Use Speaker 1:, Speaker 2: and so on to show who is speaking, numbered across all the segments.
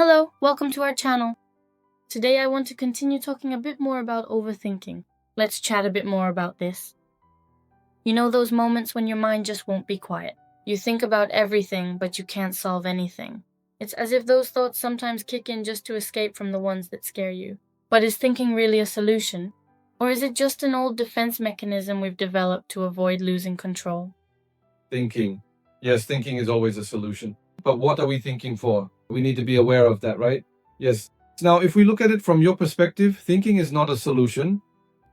Speaker 1: Hello, welcome to our channel. Today I want to continue talking a bit more about overthinking. Let's chat a bit more about this. You know those moments when your mind just won't be quiet. You think about everything, but you can't solve anything. It's as if those thoughts sometimes kick in just to escape from the ones that scare you. But is thinking really a solution? Or is it just an old defense mechanism we've developed to avoid losing control?
Speaker 2: Thinking. Yes, thinking is always a solution. But what are we thinking for? We need to be aware of that, right? Yes. Now, if we look at it from your perspective, thinking is not a solution.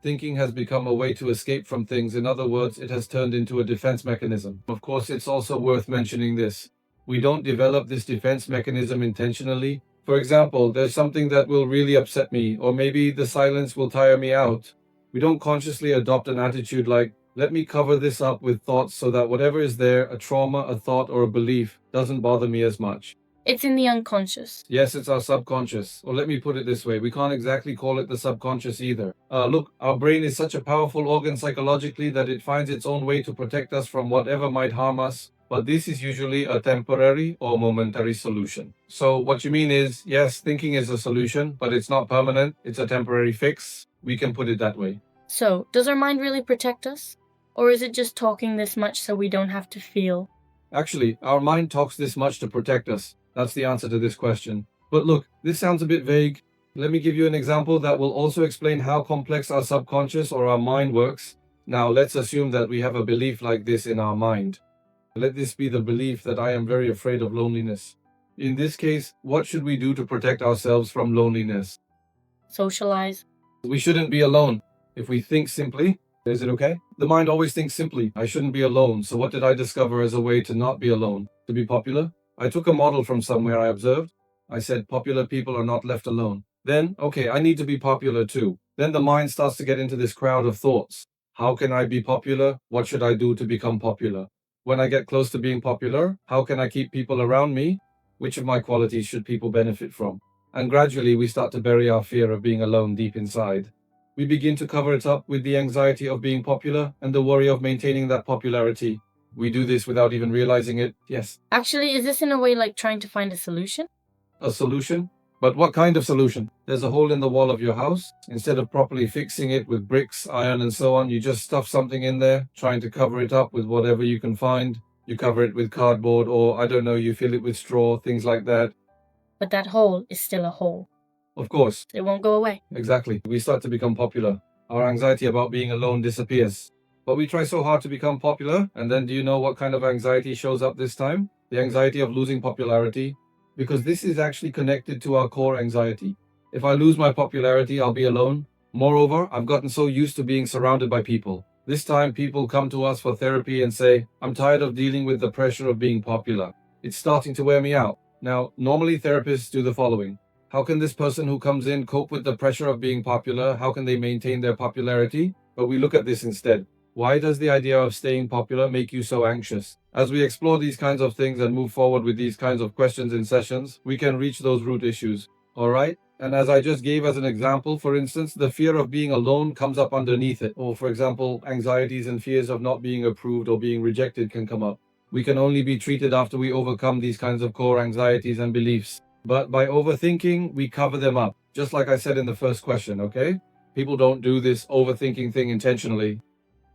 Speaker 2: Thinking has become a way to escape from things. In other words, it has turned into a defense mechanism. Of course, it's also worth mentioning this. We don't develop this defense mechanism intentionally. For example, there's something that will really upset me, or maybe the silence will tire me out. We don't consciously adopt an attitude like, let me cover this up with thoughts so that whatever is there, a trauma, a thought, or a belief, doesn't bother me as much.
Speaker 1: It's in the unconscious.
Speaker 2: Yes, it's our subconscious. Or let me put it this way, we can't exactly call it the subconscious either. Look, our brain is such a powerful organ psychologically that it finds its own way to protect us from whatever might harm us. But this is usually a temporary or momentary solution. So what you mean is, yes, thinking is a solution, but it's not permanent. It's a temporary fix. We can put it that way.
Speaker 1: So, does our mind really protect us? Or is it just talking this much so we don't have to feel?
Speaker 2: Actually, our mind talks this much to protect us. That's the answer to this question. But look, this sounds a bit vague. Let me give you an example that will also explain how complex our subconscious or our mind works. Now, let's assume that we have a belief like this in our mind. Let this be the belief that I am very afraid of loneliness. In this case, what should we do to protect ourselves from loneliness?
Speaker 1: Socialize.
Speaker 2: We shouldn't be alone. If we think simply, is it okay? The mind always thinks simply, I shouldn't be alone. So what did I discover as a way to not be alone? To be popular? I took a model from somewhere I observed. I said popular people are not left alone. Then, okay, I need to be popular too. Then the mind starts to get into this crowd of thoughts. How can I be popular? What should I do to become popular? When I get close to being popular, how can I keep people around me? Which of my qualities should people benefit from? And gradually we start to bury our fear of being alone deep inside. We begin to cover it up with the anxiety of being popular and the worry of maintaining that popularity. We do this without even realizing it, yes.
Speaker 1: Actually, is this in a way like trying to find a solution?
Speaker 2: A solution? But what kind of solution? There's a hole in the wall of your house. Instead of properly fixing it with bricks, iron, and so on, you just stuff something in there, trying to cover it up with whatever you can find. You cover it with cardboard, or I don't know, you fill it with straw, things like that.
Speaker 1: But that hole is still a hole.
Speaker 2: Of course.
Speaker 1: It won't go away.
Speaker 2: Exactly. We start to become popular. Our anxiety about being alone disappears. But we try so hard to become popular, and then do you know what kind of anxiety shows up this time? The anxiety of losing popularity. Because this is actually connected to our core anxiety. If I lose my popularity, I'll be alone. Moreover, I've gotten so used to being surrounded by people. This time, people come to us for therapy and say, I'm tired of dealing with the pressure of being popular. It's starting to wear me out. Now, normally therapists do the following. How can this person who comes in cope with the pressure of being popular? How can they maintain their popularity? But we look at this instead. Why does the idea of staying popular make you so anxious? As we explore these kinds of things and move forward with these kinds of questions in sessions, we can reach those root issues. Alright? And as I just gave as an example, for instance, the fear of being alone comes up underneath it. Or for example, anxieties and fears of not being approved or being rejected can come up. We can only be treated after we overcome these kinds of core anxieties and beliefs. But by overthinking, we cover them up. Just like I said in the first question, okay? People don't do this overthinking thing intentionally.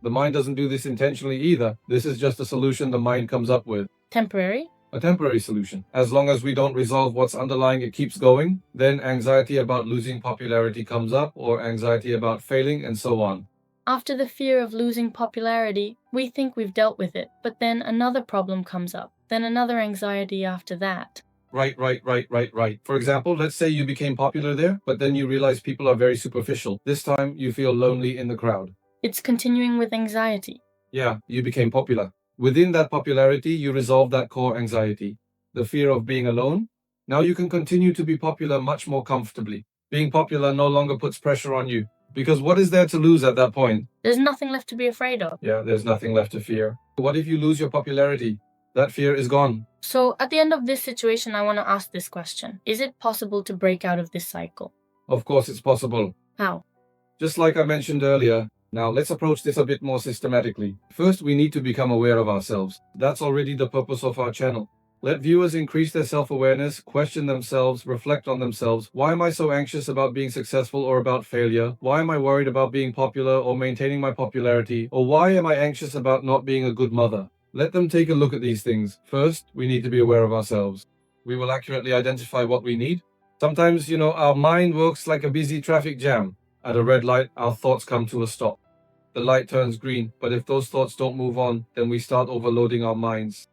Speaker 2: The mind doesn't do this intentionally either. This is just a solution the mind comes up with.
Speaker 1: Temporary?
Speaker 2: A temporary solution. As long as we don't resolve what's underlying it keeps going, then anxiety about losing popularity comes up, or anxiety about failing, and so on.
Speaker 1: After the fear of losing popularity, we think we've dealt with it, but then another problem comes up, then another anxiety after that.
Speaker 2: Right. For example, let's say you became popular there, but then you realize people are very superficial. This time, you feel lonely in the crowd.
Speaker 1: It's continuing with anxiety.
Speaker 2: Yeah, you became popular. Within that popularity, you resolve that core anxiety, the fear of being alone. Now you can continue to be popular much more comfortably. Being popular no longer puts pressure on you, because what is there to lose at that point?
Speaker 1: There's nothing left to be afraid of.
Speaker 2: Yeah, there's nothing left to fear. What if you lose your popularity? That fear is gone.
Speaker 1: So at the end of this situation, I want to ask this question. Is it possible to break out of this cycle?
Speaker 2: Of course it's possible.
Speaker 1: How?
Speaker 2: Just like I mentioned earlier. Now let's approach this a bit more systematically. First, we need to become aware of ourselves. That's already the purpose of our channel. Let viewers increase their self-awareness, question themselves, reflect on themselves. Why am I so anxious about being successful or about failure? Why am I worried about being popular or maintaining my popularity? Or why am I anxious about not being a good mother? Let them take a look at these things. First, we need to be aware of ourselves. We will accurately identify what we need. Sometimes, our mind works like a busy traffic jam. At a red light, our thoughts come to a stop. The light turns green, but if those thoughts don't move on, then we start overloading our minds.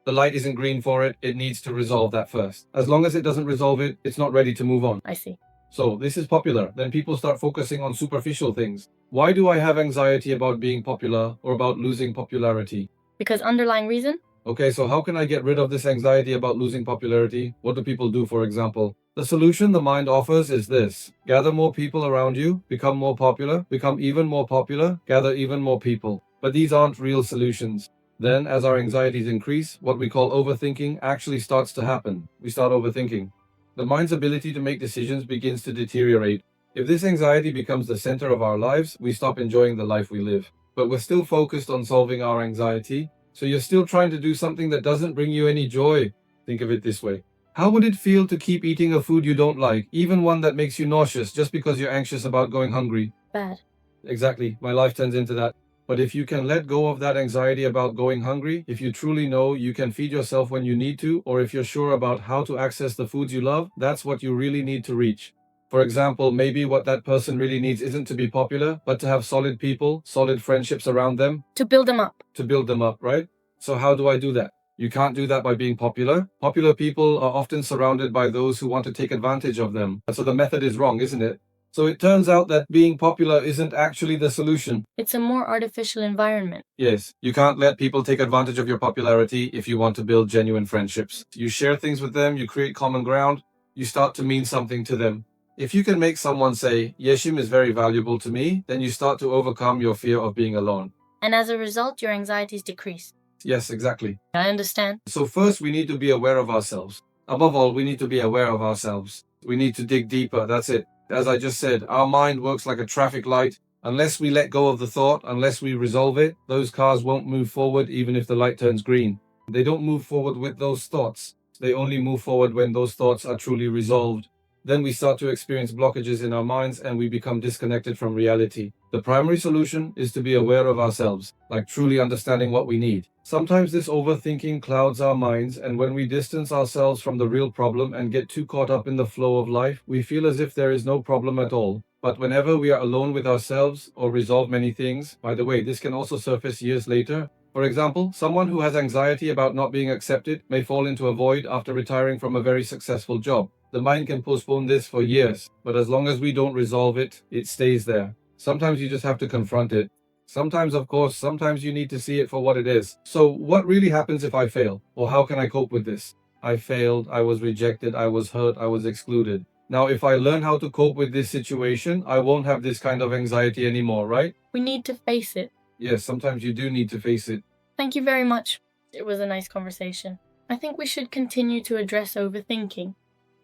Speaker 2: The light isn't green for it, it needs to resolve that first. As long as it doesn't resolve it, it's not ready to move on.
Speaker 1: I see.
Speaker 2: So, this is popular. Then people start focusing on superficial things. Why do I have anxiety about being popular or about losing popularity?
Speaker 1: Because underlying reason?
Speaker 2: Okay, so how can I get rid of this anxiety about losing popularity? What do people do, for example? The solution the mind offers is this. Gather more people around you, become more popular, become even more popular, gather even more people. But these aren't real solutions. Then, as our anxieties increase, what we call overthinking actually starts to happen. We start overthinking. The mind's ability to make decisions begins to deteriorate. If this anxiety becomes the center of our lives, we stop enjoying the life we live. But we're still focused on solving our anxiety, so you're still trying to do something that doesn't bring you any joy. Think of it this way. How would it feel to keep eating a food you don't like, even one that makes you nauseous, just because you're anxious about going hungry?
Speaker 1: Bad.
Speaker 2: Exactly. My life turns into that. But if you can let go of that anxiety about going hungry, if you truly know you can feed yourself when you need to, or if you're sure about how to access the foods you love, that's what you really need to reach. For example, maybe what that person really needs isn't to be popular, but to have solid people, solid friendships around them.
Speaker 1: To build them up.
Speaker 2: To build them up, right? So how do I do that? You can't do that by being popular. Popular people are often surrounded by those who want to take advantage of them. So the method is wrong, isn't it? So it turns out that being popular isn't actually the solution.
Speaker 1: It's a more artificial environment.
Speaker 2: Yes, you can't let people take advantage of your popularity if you want to build genuine friendships. You share things with them, you create common ground, you start to mean something to them. If you can make someone say, Yeshim is very valuable to me, then you start to overcome your fear of being alone.
Speaker 1: And as a result, your anxieties decrease.
Speaker 2: Yes, exactly.
Speaker 1: I understand.
Speaker 2: So first, we need to be aware of ourselves. Above all, we need to be aware of ourselves. We need to dig deeper, that's it. As I just said, our mind works like a traffic light. Unless we let go of the thought, unless we resolve it, those cars won't move forward even if the light turns green. They don't move forward with those thoughts. They only move forward when those thoughts are truly resolved. Then we start to experience blockages in our minds and we become disconnected from reality. The primary solution is to be aware of ourselves, like truly understanding what we need. Sometimes this overthinking clouds our minds, and when we distance ourselves from the real problem and get too caught up in the flow of life, we feel as if there is no problem at all. But whenever we are alone with ourselves or resolve many things, by the way, this can also surface years later. For example, someone who has anxiety about not being accepted may fall into a void after retiring from a very successful job. The mind can postpone this for years, but as long as we don't resolve it, it stays there. Sometimes you just have to confront it. Sometimes you need to see it for what it is. So what really happens if I fail? Or how can I cope with this? I failed, I was rejected, I was hurt, I was excluded. Now, if I learn how to cope with this situation, I won't have this kind of anxiety anymore, right?
Speaker 1: We need to face it.
Speaker 2: Yes, sometimes you do need to face it.
Speaker 1: Thank you very much. It was a nice conversation. I think we should continue to address overthinking.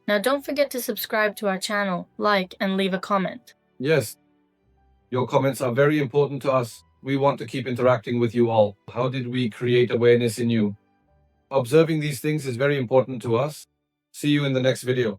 Speaker 1: Now, don't forget to subscribe to our channel, like, and leave a comment.
Speaker 2: Yes, your comments are very important to us. We want to keep interacting with you all. How did we create awareness in you? Observing these things is very important to us. See you in the next video.